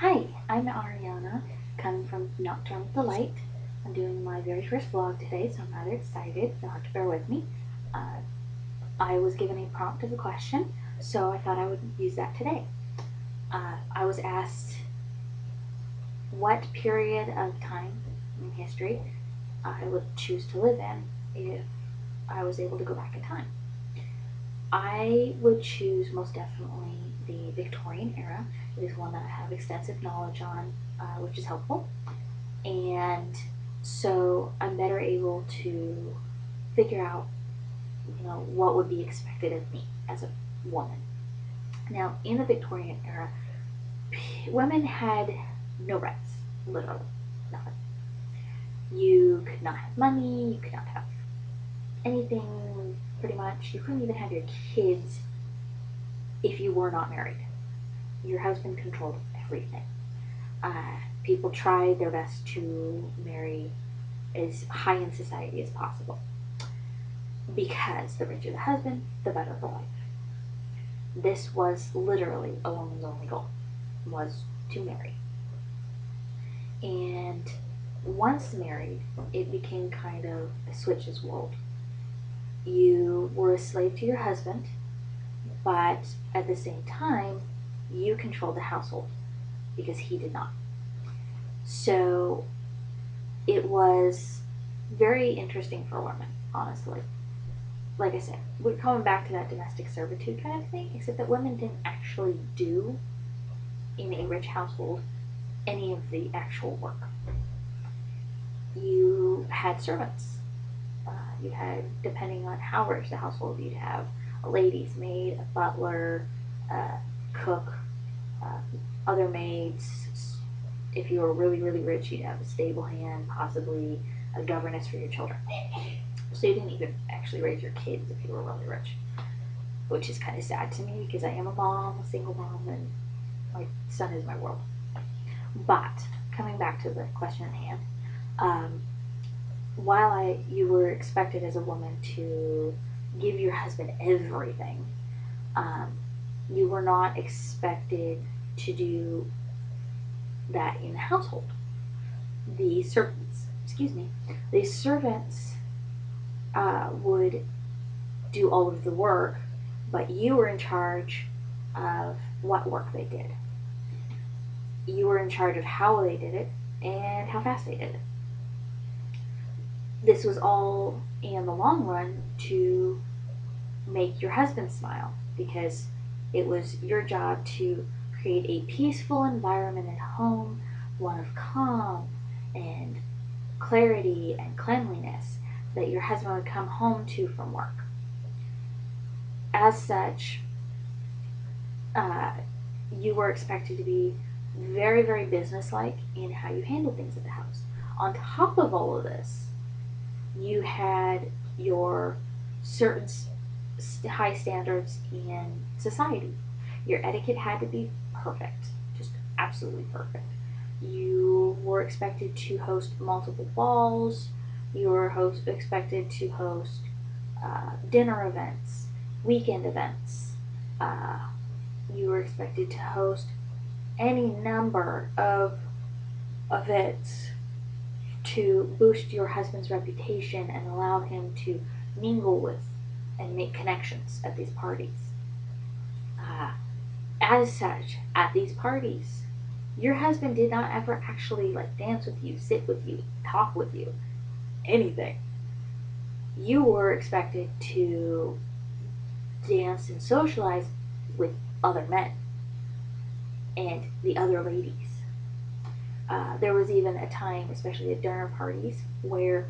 Hi, I'm Ariana, coming from Nocturnal Delight. I'm doing my very first vlog today, so I'm rather excited. You'll have to bear with me. Uh, I was given a prompt of a question, so I thought I would use that today. I was asked what period of time in history I would choose to live in if I was able to go back in time. I would choose most definitely the Victorian era. It is one that I have extensive knowledge on, which is helpful. And so I'm better able to figure out, what would be expected of me as a woman. Now, in the Victorian era, women had no rights, literally nothing. You could not have money, you could not have anything, pretty much. You couldn't even have your kids if you were not married. Your husband controlled everything. People tried their best to marry as high in society as possible because the richer the husband, the better the life. This was literally a woman's only goal, was to marry. And once married, it became kind of a switch's world. You were a slave to your husband, but at the same time, you controlled the household because he did not. So it was very interesting for women, honestly. Like I said, we're coming back to that domestic servitude kind of thing, except that women didn't actually do, in a rich household, any of the actual work. You had servants. You had, depending on how rich the household, you'd have a lady's maid, a butler, a cook, uh, other maids. If you were really, really rich, you'd have a stable hand, possibly a governess for your children. So you didn't even actually raise your kids if you were really rich, which is kind of sad to me because I am a mom, a single mom, and my son is my world. But coming back to the question at hand, um, while you were expected as a woman to give your husband everything, um, you were not expected to do that in the household. The servants, excuse me, the servants would do all of the work, but you were in charge of what work they did. You were in charge of how they did it and how fast they did it. This was all in the long run to make your husband smile because it was your job to create a peaceful environment at home, one of calm and clarity and cleanliness that your husband would come home to from work. As such, uh, you were expected to be very, very businesslike in how you handle things at the house. On top of all of this, you had your certain high standards in society. Your etiquette had to be perfect, just absolutely perfect. You were expected to host multiple balls. You were expected to host dinner events, weekend events. Uh, you were expected to host any number of events to boost your husband's reputation and allow him to mingle with and make connections at these parties. Uh, as such, at these parties, your husband did not ever actually like dance with you, sit with you, talk with you, anything. You were expected to dance and socialize with other men and the other ladies. There was even a time, especially at dinner parties, where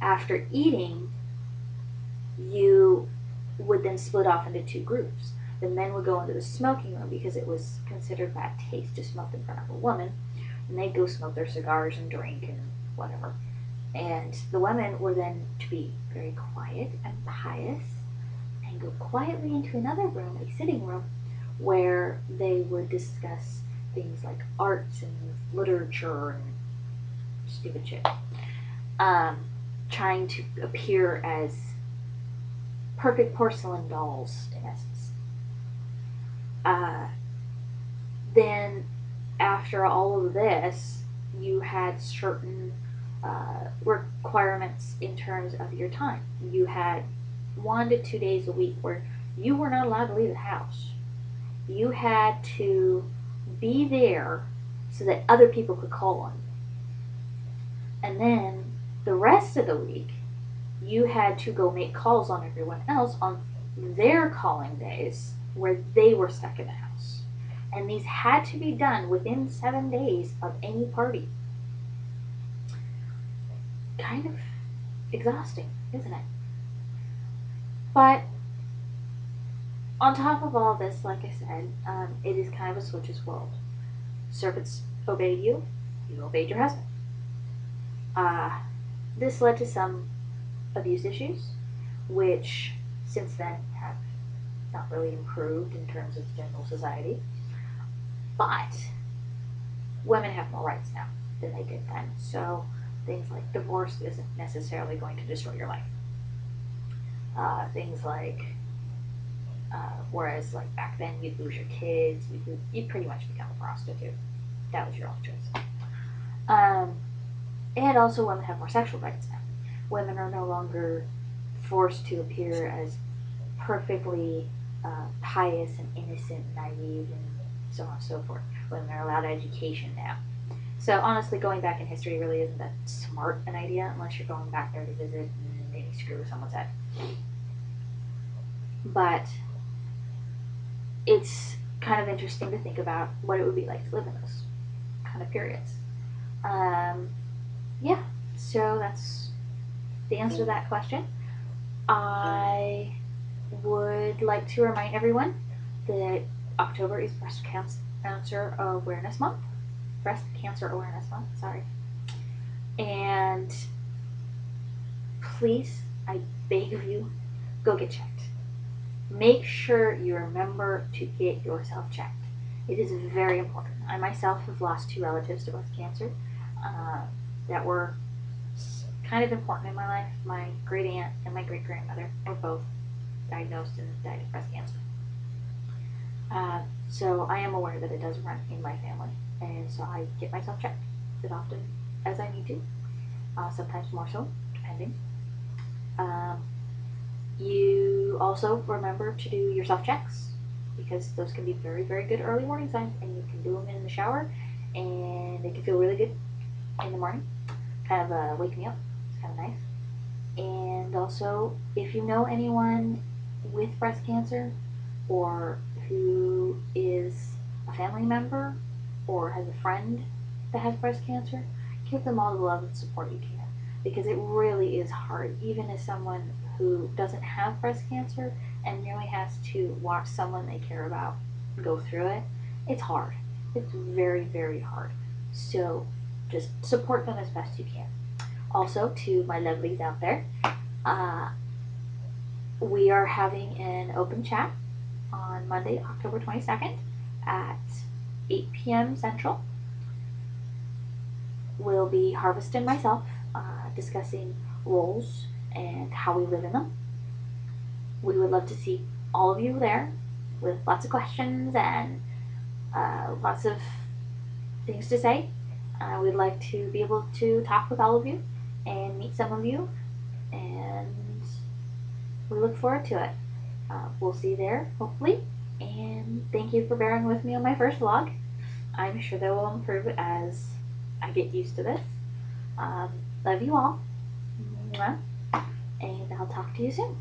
after eating, you would then split off into two groups. The men would go into the smoking room because it was considered bad taste to smoke in front of a woman, and they'd go smoke their cigars and drink and whatever. And the women were then to be very quiet and pious and go quietly into another room, a sitting room, where they would discuss things like arts and literature and stupid shit. Um, Trying to appear as perfect porcelain dolls, in essence. Uh, then, after after all of this, you had certain requirements in terms of your time. You had 1 to 2 days a week where you were not allowed to leave the house. You had to be there so that other people could call on you. And then the rest of the week, you had to go make calls on everyone else on their calling days where they were stuck in the house. And these had to be done within 7 days of any party. Kind of exhausting, isn't it? But on top of all this, like I said, it is kind of a switch's world. Servants obeyed you, you obeyed your husband. This led to some abuse issues, which since then have not really improved in terms of general society. But women have more rights now than they did then. So things like divorce isn't necessarily going to destroy your life. Things like, whereas like back then you'd lose your kids, you'd pretty much become a prostitute. That was your own choice. And also women have more sexual rights now. Women are no longer forced to appear as perfectly pious and innocent, naive, and so on and so forth. Women are allowed education now. So honestly, going back in history really isn't that smart an idea unless you're going back there to visit and maybe screw someone's head. But it's kind of interesting to think about what it would be like to live in those kind of periods. Yeah, so that's the answer to that question. I would like to remind everyone that October is Breast Cancer Awareness Month. Breast Cancer Awareness Month, sorry. And please, I beg of you, go get checked. Make sure you remember to get yourself checked. It is very important. I myself have lost 2 relatives to breast cancer that were kind of important in my life. My great aunt and my great grandmother were both diagnosed and died of breast cancer. So I am aware that it does run in my family, and so I get myself checked as often as I need to, sometimes more so, depending. You also remember to do your self-checks, because those can be very, very good early warning signs, and you can do them in the shower, and they can feel really good in the morning, kind of wake me up. It's kind of nice. And also, if you know anyone with breast cancer, or who is a family member, or has a friend that has breast cancer, give them all the love and support you can, because it really is hard, even as someone who doesn't have breast cancer and really has to watch someone they care about go through it. It's hard. It's very, very hard. So just support them as best you can. Also, to my lovelies out there, we are having an open chat on Monday, October 22nd at 8 p.m. Central. We'll be Harvest and myself discussing roles and how we live in them. We would love to see all of you there with lots of questions and lots of things to say. We'd like to be able to talk with all of you and meet some of you, and we look forward to it. We'll see you there, hopefully, and thank you for bearing with me on my first vlog. I'm sure they will improve as I get used to this. Love you all, and I'll talk to you soon.